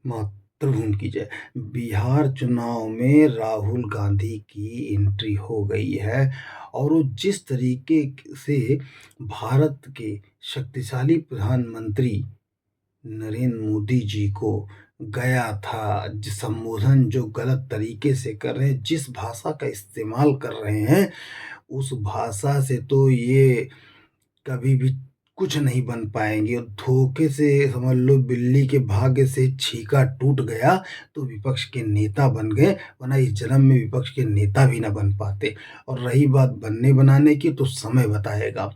मातृभूमि की जय। बिहार चुनाव में राहुल गांधी की एंट्री हो गई है और वो जिस तरीके से भारत के शक्तिशाली प्रधानमंत्री नरेंद्र मोदी जी को गया था, संबोधन जो गलत तरीके से कर रहे हैं, जिस भाषा का इस्तेमाल कर रहे हैं, उस भाषा से तो ये कभी भी कुछ नहीं बन पाएँगे। और धोखे से समझ लो, बिल्ली के भाग्य से छीका टूट गया तो विपक्ष के नेता बन गए, वरना इस जन्म में विपक्ष के नेता भी ना बन पाते। और रही बात बनने बनाने की, तो समय बताएगा।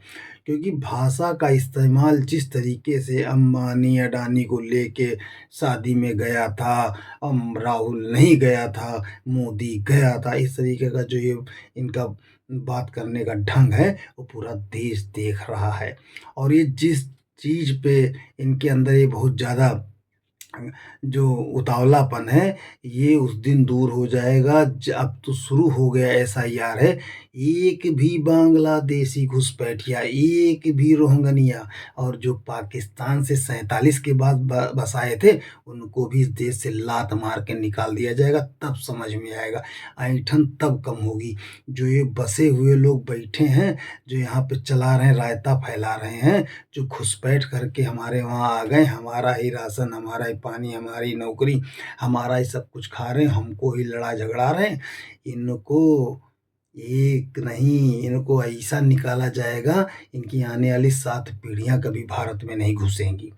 क्योंकि भाषा का इस्तेमाल जिस तरीके से अंबानी अडानी को लेके शादी में गया था, राहुल नहीं गया था, मोदी गया था, इस तरीके का जो ये इनका बात करने का ढंग है, वो पूरा देश देख रहा है। और ये जिस चीज़ पे इनके अंदर ये बहुत ज़्यादा जो उतावलापन है, ये उस दिन दूर हो जाएगा। अब तो शुरू हो गया एसआईआर है। एक भी बांग्लादेशी घुसपैठिया, एक भी रोहिंग्या और जो पाकिस्तान से 47 के बाद बस आए थे, उनको भी इस देश से लात मार के निकाल दिया जाएगा, तब समझ में आएगा। ऐंठन तब कम होगी। जो ये बसे हुए लोग बैठे हैं, जो यहाँ पे चला रहे हैं, रायता फैला रहे हैं, जो घुसपैठ करके हमारे वहाँ आ गए, हमारा ही राशन, हमारा ही पानी, हमारी नौकरी, हमारा ही सब कुछ खा रहे हैं, हमको ही लड़ा झगड़ा रहे हैं, इनको एक नहीं, इनको ऐसा निकाला जाएगा, इनकी आने वाली 7 पीढ़ियाँ कभी भारत में नहीं घुसेंगी।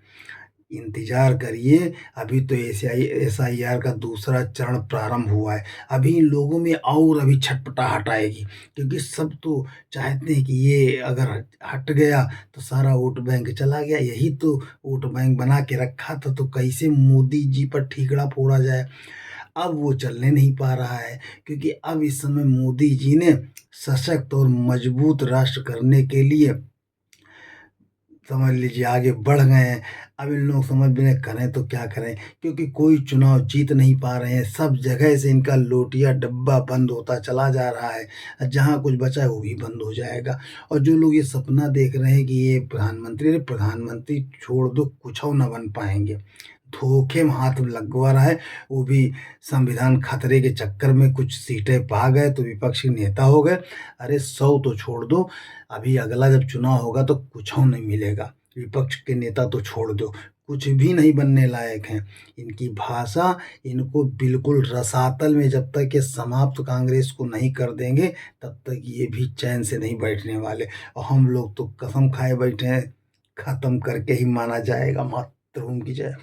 इंतज़ार करिए। अभी तो एसआईआर का दूसरा चरण प्रारंभ हुआ है। अभी इन लोगों में और अभी छटपटाहट आएगी, क्योंकि सब तो चाहते हैं कि ये अगर हट गया तो सारा वोट बैंक चला गया। यही तो वोट बैंक बना के रखा था, तो कैसे मोदी जी पर ठीकरा फोड़ा जाए। अब वो चलने नहीं पा रहा है, क्योंकि अब इस समय मोदी जी ने सशक्त और मजबूत राष्ट्र करने के लिए समझ लीजिए आगे बढ़ गए हैं। अब इन लोग समझ में नहीं, करें तो क्या करें, क्योंकि कोई चुनाव जीत नहीं पा रहे हैं। सब जगह से इनका लोटिया डब्बा बंद होता चला जा रहा है। जहाँ कुछ बचा है वो भी बंद हो जाएगा। और जो लोग ये सपना देख रहे हैं कि ये प्रधानमंत्री, अरे प्रधानमंत्री छोड़ दो, कुछ ना बन पाएंगे। धोखे में हाथ लगवा रहा है, वो भी संविधान खतरे के चक्कर में कुछ सीटें पा गए तो विपक्षी नेता हो गए। अरे 100 तो छोड़ दो, अभी अगला जब चुनाव होगा तो कुछ नहीं मिलेगा। विपक्ष के नेता तो छोड़ दो, कुछ भी नहीं बनने लायक हैं। इनकी भाषा इनको बिल्कुल रसातल में जब तक ये समाप्त कांग्रेस को नहीं कर देंगे, तब तक ये भी चैन से नहीं बैठने वाले। और हम लोग तो कसम खाए बैठे हैं, खत्म करके ही माना जाएगा। मातृभूमि की जय।